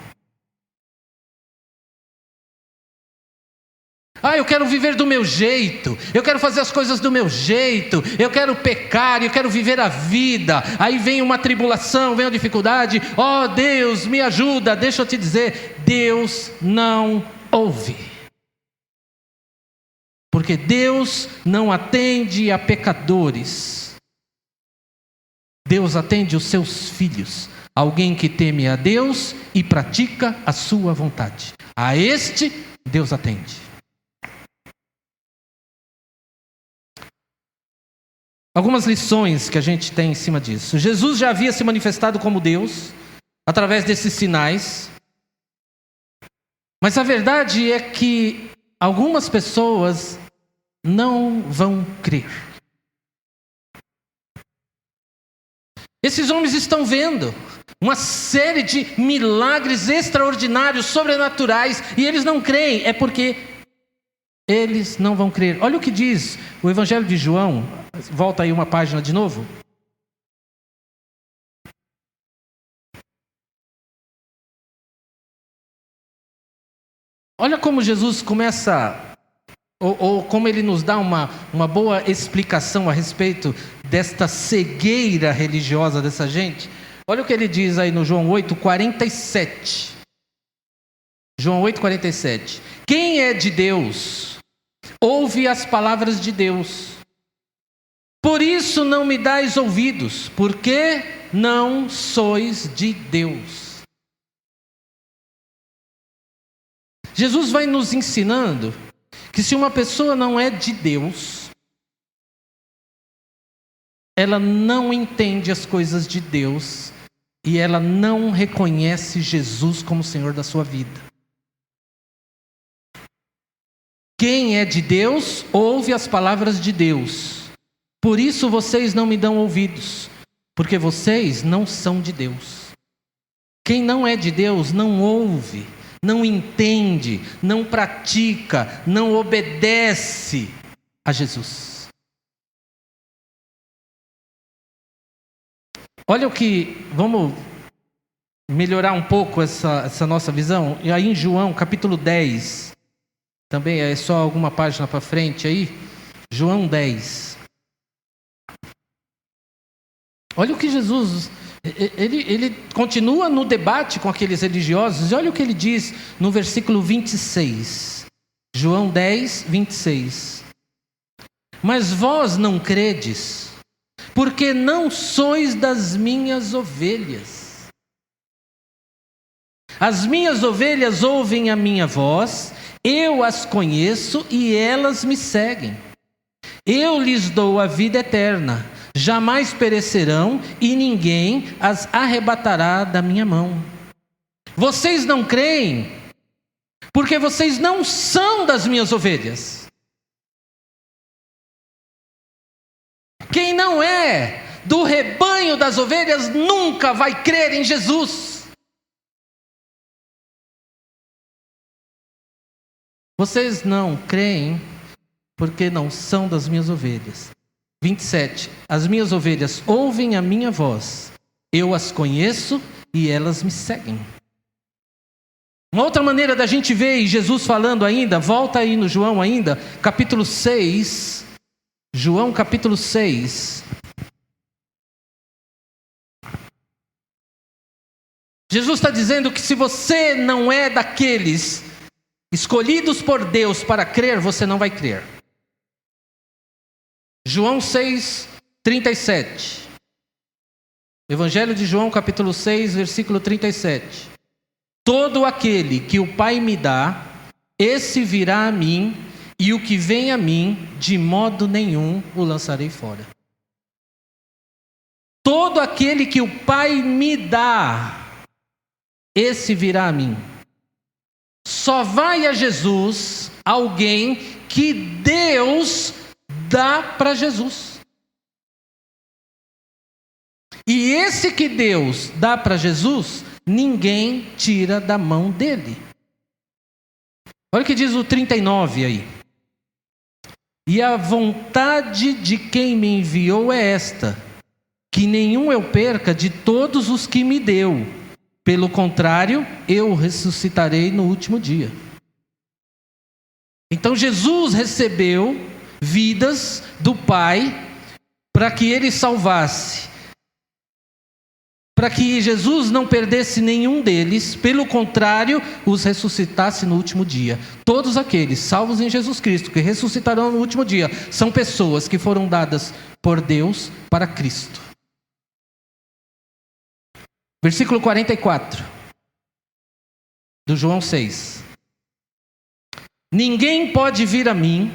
Eu quero viver do meu jeito, eu quero fazer as coisas do meu jeito, eu quero pecar, eu quero viver a vida. Aí vem uma tribulação, vem uma dificuldade. Deus, me ajuda. Deixa eu te dizer, Deus não ouve. Porque Deus não atende a pecadores. Deus atende os seus filhos. Alguém que teme a Deus e pratica a sua vontade. A este, Deus atende. Algumas lições que a gente tem em cima disso. Jesus já havia se manifestado como Deus, através desses sinais. Mas a verdade é que algumas pessoas não vão crer. Esses homens estão vendo uma série de milagres extraordinários, sobrenaturais, e eles não creem. É porque eles não vão crer. Olha o que diz o Evangelho de João. Volta aí uma página de novo. Olha como Jesus começa, ou como ele nos dá uma boa explicação a respeito desta cegueira religiosa dessa gente. Olha o que ele diz aí no João 8:47. João 8:47. Quem é de Deus, ouve as palavras de Deus. Por isso não me dais ouvidos, porque não sois de Deus. Jesus vai nos ensinando que se uma pessoa não é de Deus, ela não entende as coisas de Deus e ela não reconhece Jesus como Senhor da sua vida. Quem é de Deus, ouve as palavras de Deus. Por isso vocês não me dão ouvidos, porque vocês não são de Deus. Quem não é de Deus não ouve, não entende, não pratica, não obedece a Jesus. Olha o que, vamos melhorar um pouco essa nossa visão. E aí em João capítulo 10, também é só alguma página para frente aí, João 10. Olha o que Jesus, ele continua no debate com aqueles religiosos, e olha o que ele diz no versículo 26. João 10, 26. Mas vós não credes, porque não sois das minhas ovelhas. As minhas ovelhas ouvem a minha voz, eu as conheço e elas me seguem. Eu lhes dou a vida eterna. Jamais perecerão e ninguém as arrebatará da minha mão. Vocês não creem, porque vocês não são das minhas ovelhas. Quem não é do rebanho das ovelhas nunca vai crer em Jesus. Vocês não creem porque não são das minhas ovelhas. 27. As minhas ovelhas ouvem a minha voz. Eu as conheço e elas me seguem. Uma outra maneira da gente ver, e Jesus falando ainda, volta aí no João ainda, capítulo 6. João capítulo 6. Jesus está dizendo que se você não é daqueles escolhidos por Deus para crer, você não vai crer. João 6, 37. Evangelho de João, capítulo 6, versículo 37. Todo aquele que o Pai me dá, esse virá a mim, e o que vem a mim, de modo nenhum o lançarei fora. Todo aquele que o Pai me dá, esse virá a mim. Só vai a Jesus alguém que Deus dá para Jesus. E esse que Deus dá para Jesus, ninguém tira da mão dele. Olha o que diz o 39 aí. E a vontade de quem me enviou é esta, que nenhum eu perca de todos os que me deu. Pelo contrário, eu ressuscitarei no último dia. Então Jesus recebeu vidas do Pai para que ele salvasse. Para que Jesus não perdesse nenhum deles, pelo contrário, os ressuscitasse no último dia. Todos aqueles salvos em Jesus Cristo, que ressuscitarão no último dia, são pessoas que foram dadas por Deus para Cristo. Versículo 44, do João 6. Ninguém pode vir a mim,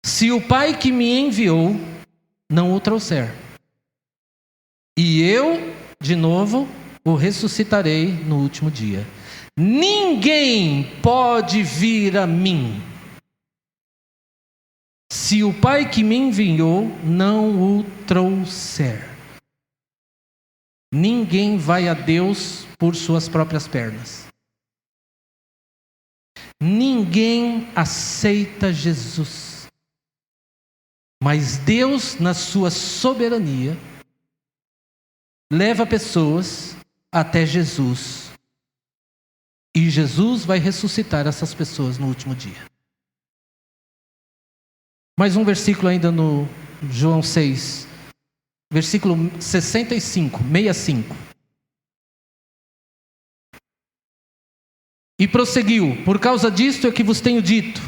se o Pai que me enviou não o trouxer. E eu, de novo, o ressuscitarei no último dia. Ninguém pode vir a mim, se o Pai que me enviou não o trouxer. Ninguém vai a Deus por suas próprias pernas. Ninguém aceita Jesus. Mas Deus, na sua soberania, leva pessoas até Jesus. E Jesus vai ressuscitar essas pessoas no último dia. Mais um versículo ainda no João 6. Versículo 65. E prosseguiu: por causa disto é que vos tenho dito,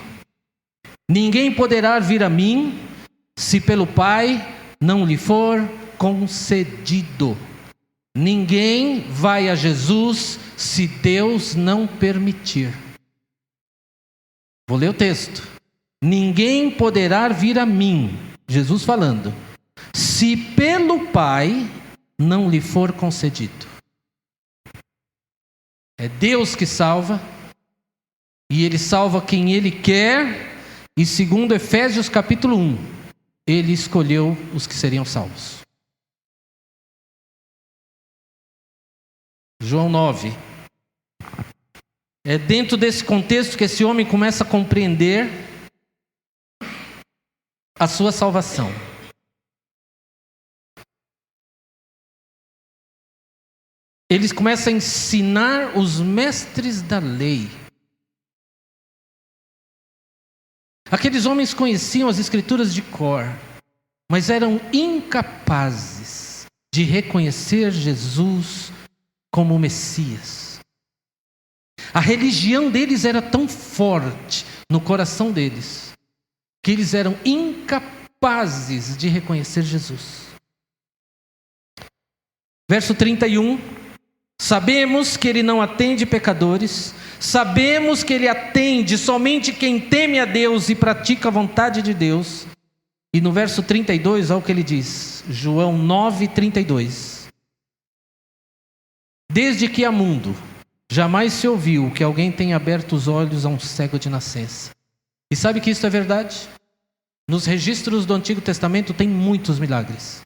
ninguém poderá vir a mim, se pelo Pai não lhe for concedido. Ninguém vai a Jesus, se Deus não permitir. Vou ler o texto. Ninguém poderá vir a mim, Jesus falando, se pelo Pai não lhe for concedido. É Deus que salva, e Ele salva quem Ele quer, e segundo Efésios capítulo 1, Ele escolheu os que seriam salvos. João 9. É dentro desse contexto que esse homem começa a compreender a sua salvação. Eles começam a ensinar os mestres da lei. Aqueles homens conheciam as escrituras de cor, mas eram incapazes de reconhecer Jesus como o Messias. A religião deles era tão forte no coração deles, que eles eram incapazes de reconhecer Jesus. Verso 31. Sabemos que Ele não atende pecadores, sabemos que Ele atende somente quem teme a Deus e pratica a vontade de Deus. E no verso 32, olha o que ele diz, João 9, 32. Desde que há mundo, jamais se ouviu que alguém tenha aberto os olhos a um cego de nascença. E sabe que isso é verdade? Nos registros do Antigo Testamento tem muitos milagres.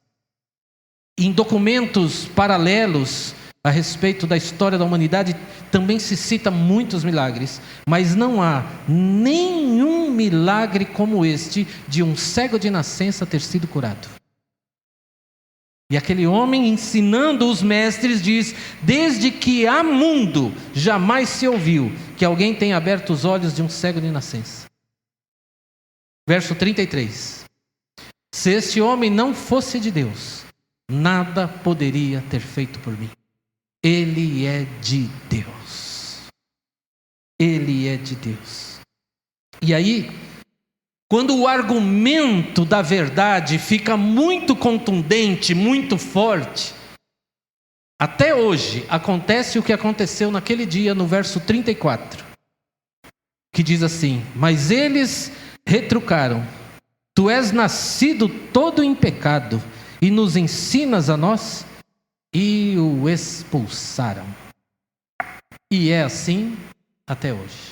Em documentos paralelos, a respeito da história da humanidade, também se cita muitos milagres, mas não há nenhum milagre como este de um cego de nascença ter sido curado. E aquele homem, ensinando os mestres, diz: desde que há mundo, jamais se ouviu que alguém tenha aberto os olhos de um cego de nascença. Verso 33. Se este homem não fosse de Deus, nada poderia ter feito por mim. Ele é de Deus. Ele é de Deus. E aí, quando o argumento da verdade fica muito contundente, muito forte, até hoje acontece o que aconteceu naquele dia no verso 34, que diz assim: mas eles retrucaram: tu és nascido todo em pecado e nos ensinas a nós? E o expulsaram. E é assim até hoje.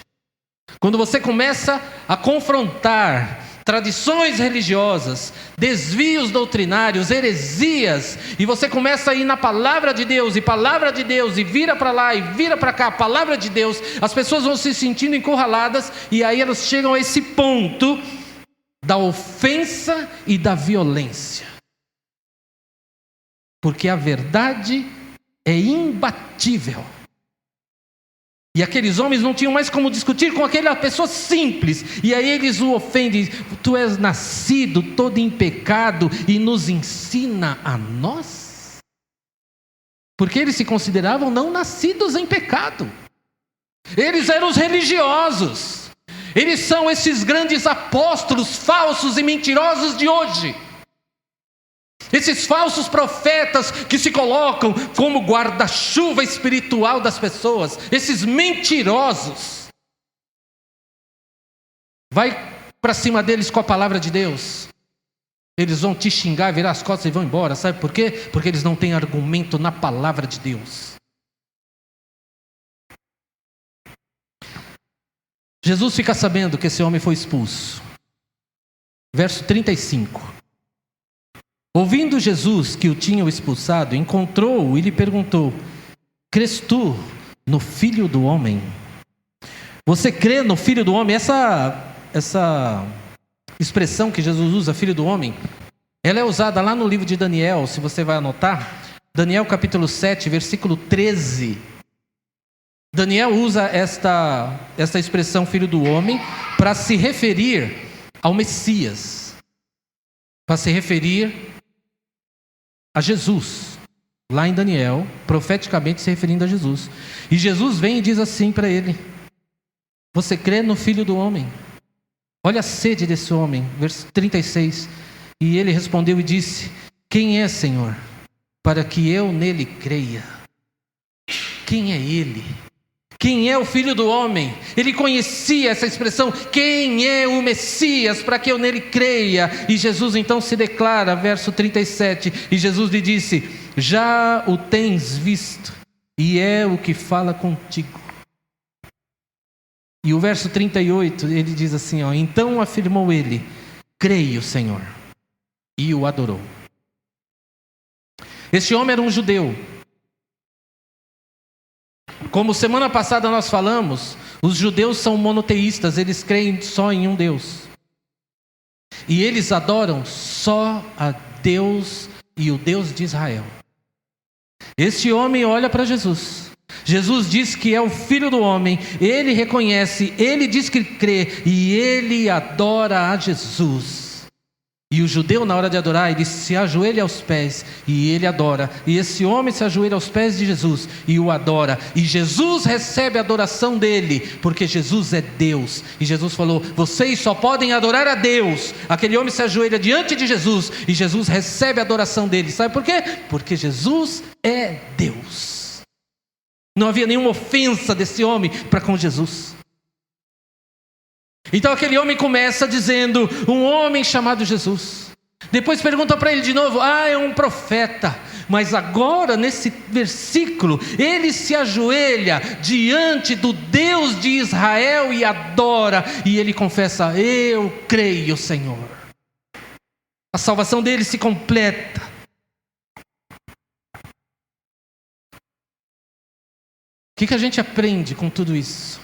Quando você começa a confrontar tradições religiosas, desvios doutrinários, heresias, e você começa a ir na palavra de Deus, e vira para lá, e vira para cá, palavra de Deus, as pessoas vão se sentindo encurraladas, e aí elas chegam a esse ponto da ofensa e da violência. Porque a verdade é imbatível. E aqueles homens não tinham mais como discutir com aquela pessoa simples. E aí eles o ofendem: tu és nascido todo em pecado e nos ensina a nós? Porque eles se consideravam não nascidos em pecado. Eles eram os religiosos. Eles são esses grandes apóstolos falsos e mentirosos de hoje. Esses falsos profetas que se colocam como guarda-chuva espiritual das pessoas. Esses mentirosos. Vai para cima deles com a palavra de Deus. Eles vão te xingar, virar as costas e vão embora. Sabe por quê? Porque eles não têm argumento na palavra de Deus. Jesus fica sabendo que esse homem foi expulso. Verso 35. Ouvindo Jesus que o tinham expulsado, encontrou-o e lhe perguntou: crês tu no Filho do Homem? Você crê no Filho do Homem? Essa expressão que Jesus usa, Filho do Homem, ela é usada lá no livro de Daniel, se você vai anotar. Daniel capítulo 7, versículo 13. Daniel usa esta expressão Filho do Homem para se referir ao Messias. Para se referir a Jesus, lá em Daniel, profeticamente se referindo a Jesus. E Jesus vem e diz assim para ele: você crê no Filho do Homem? Olha a sede desse homem, verso 36. E ele respondeu e disse: quem é, Senhor, para que eu nele creia? Quem é ele? Quem é o Filho do Homem? Ele conhecia essa expressão: quem é o Messias, para que eu nele creia? E Jesus então se declara, verso 37, e Jesus lhe disse: já o tens visto, e é o que fala contigo. E o verso 38, ele diz assim, então afirmou ele: creio, Senhor, e o adorou. Este homem era um judeu. Como semana passada nós falamos, os judeus são monoteístas, eles creem só em um Deus. E eles adoram só a Deus e o Deus de Israel. Este homem olha para Jesus. Jesus diz que é o Filho do Homem, ele reconhece, ele diz que crê e ele adora a Jesus. E o judeu, na hora de adorar, ele se ajoelha aos pés e ele adora. E esse homem se ajoelha aos pés de Jesus e o adora. E Jesus recebe a adoração dele, porque Jesus é Deus. E Jesus falou: vocês só podem adorar a Deus. Aquele homem se ajoelha diante de Jesus e Jesus recebe a adoração dele. Sabe por quê? Porque Jesus é Deus. Não havia nenhuma ofensa desse homem para com Jesus. Então aquele homem começa dizendo: um homem chamado Jesus. Depois pergunta para ele de novo: é um profeta. Mas agora nesse versículo ele se ajoelha diante do Deus de Israel e adora. E ele confessa: eu creio, Senhor. A salvação dele se completa. que a gente aprende com tudo isso?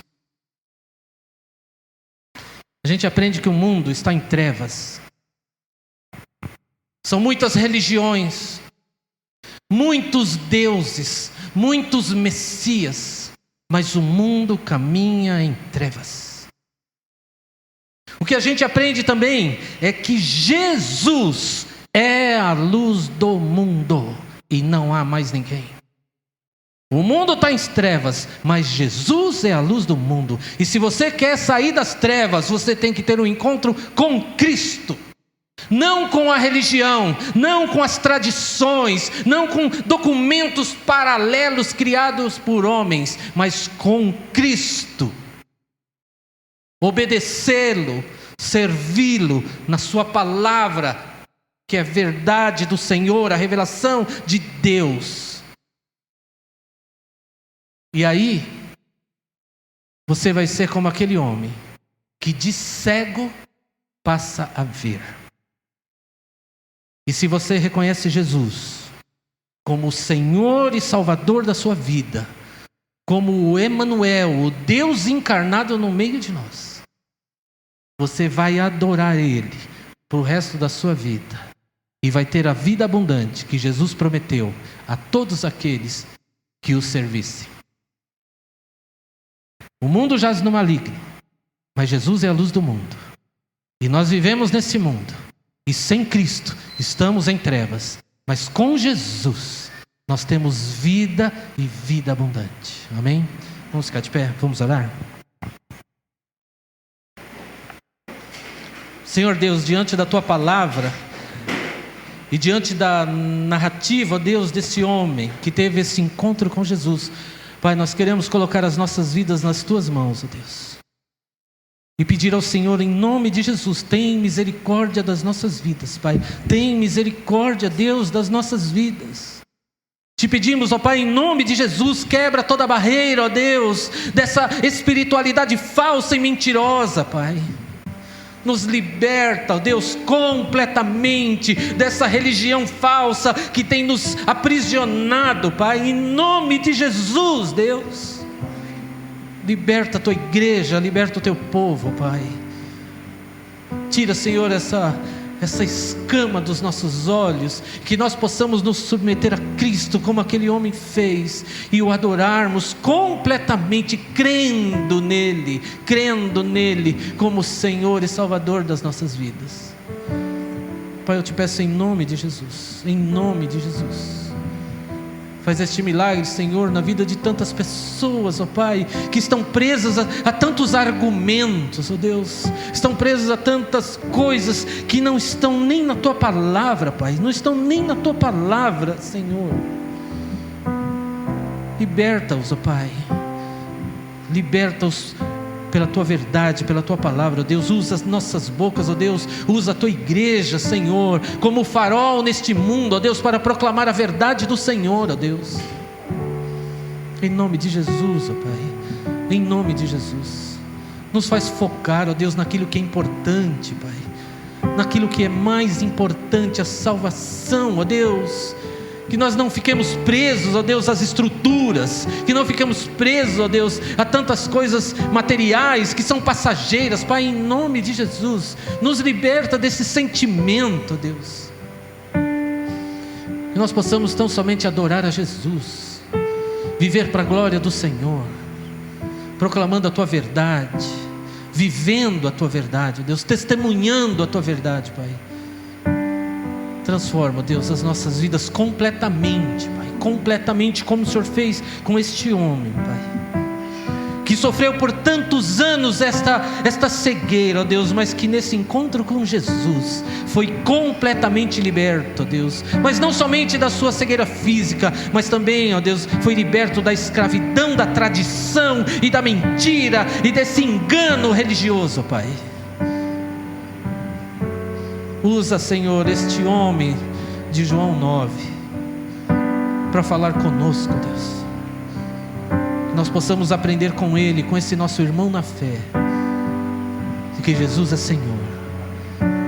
A gente aprende que o mundo está em trevas. São muitas religiões, muitos deuses, muitos messias, mas o mundo caminha em trevas. O que a gente aprende também é que Jesus é a luz do mundo e não há mais ninguém. O mundo está em trevas, mas Jesus é a luz do mundo. E se você quer sair das trevas, você tem que ter um encontro com Cristo. Não com a religião, não com as tradições, não com documentos paralelos criados por homens, mas com Cristo. Obedecê-lo, servi-lo na sua palavra, que é verdade do Senhor, a revelação de Deus. E aí, você vai ser como aquele homem que de cego passa a ver. E se você reconhece Jesus como o Senhor e Salvador da sua vida, como o Emanuel, o Deus encarnado no meio de nós, você vai adorar Ele para o resto da sua vida e vai ter a vida abundante que Jesus prometeu a todos aqueles que o servissem. O mundo jaz no maligno, mas Jesus é a luz do mundo. E nós vivemos nesse mundo. E sem Cristo estamos em trevas. Mas com Jesus nós temos vida e vida abundante. Amém? Vamos ficar de pé, vamos orar? Senhor Deus, diante da Tua palavra e diante da narrativa, Deus, desse homem que teve esse encontro com Jesus, Pai, nós queremos colocar as nossas vidas nas Tuas mãos, ó Deus. E pedir ao Senhor, em nome de Jesus, tem misericórdia das nossas vidas, Pai. Tem misericórdia, Deus, das nossas vidas. Te pedimos, ó Pai, em nome de Jesus, quebra toda barreira, ó Deus, dessa espiritualidade falsa e mentirosa, Pai. Nos liberta, ó Deus, completamente dessa religião falsa que tem nos aprisionado, Pai, em nome de Jesus, Deus. Liberta a Tua igreja, liberta o Teu povo, Pai. Tira, Senhor, essa escama dos nossos olhos, que nós possamos nos submeter a Cristo como aquele homem fez e o adorarmos completamente, crendo nele como Senhor e Salvador das nossas vidas. Pai, eu te peço em nome de Jesus, faz este milagre, Senhor, na vida de tantas pessoas, ó Pai, que estão presas a tantos argumentos, ó Deus, estão presas a tantas coisas que não estão nem na Tua palavra, Pai, não estão nem na Tua palavra, Senhor. Liberta-os, ó Pai, liberta-os pela Tua verdade, pela Tua palavra, ó Deus. Usa as nossas bocas, ó Deus, usa a Tua igreja, Senhor, como farol neste mundo, ó Deus, para proclamar a verdade do Senhor, ó Deus, em nome de Jesus, ó Pai, em nome de Jesus. Nos faz focar, ó Deus, naquilo que é importante, Pai, naquilo que é mais importante, a salvação, ó Deus. Que nós não fiquemos presos, ó Deus, às estruturas, que não fiquemos presos, ó Deus, a tantas coisas materiais que são passageiras. Pai, em nome de Jesus, nos liberta desse sentimento, ó Deus, que nós possamos tão somente adorar a Jesus, viver para a glória do Senhor, proclamando a Tua verdade, vivendo a Tua verdade, ó Deus, testemunhando a Tua verdade, Pai. Transforma, Deus, as nossas vidas completamente, Pai, completamente como o Senhor fez com este homem, Pai, que sofreu por tantos anos esta cegueira, ó Deus, mas que nesse encontro com Jesus foi completamente liberto, ó Deus, mas não somente da sua cegueira física, mas também, ó Deus, foi liberto da escravidão, da tradição e da mentira e desse engano religioso, Pai. Usa, Senhor, este homem de João 9 para falar conosco, Deus, que nós possamos aprender com ele, com esse nosso irmão na fé, de que Jesus é Senhor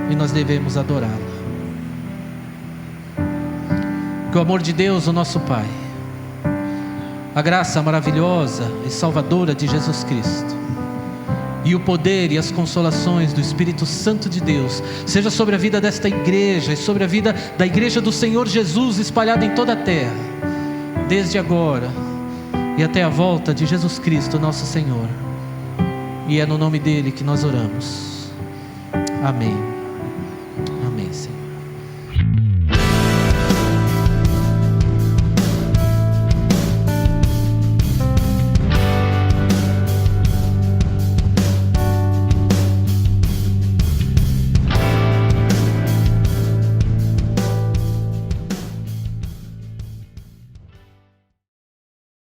e nós devemos adorá-lo. Que o amor de Deus, o nosso Pai, a graça maravilhosa e salvadora de Jesus Cristo, e o poder e as consolações do Espírito Santo de Deus seja sobre a vida desta igreja e sobre a vida da igreja do Senhor Jesus espalhada em toda a terra, desde agora e até a volta de Jesus Cristo nosso Senhor. E é no nome dele que nós oramos. Amém. Amém, Senhor.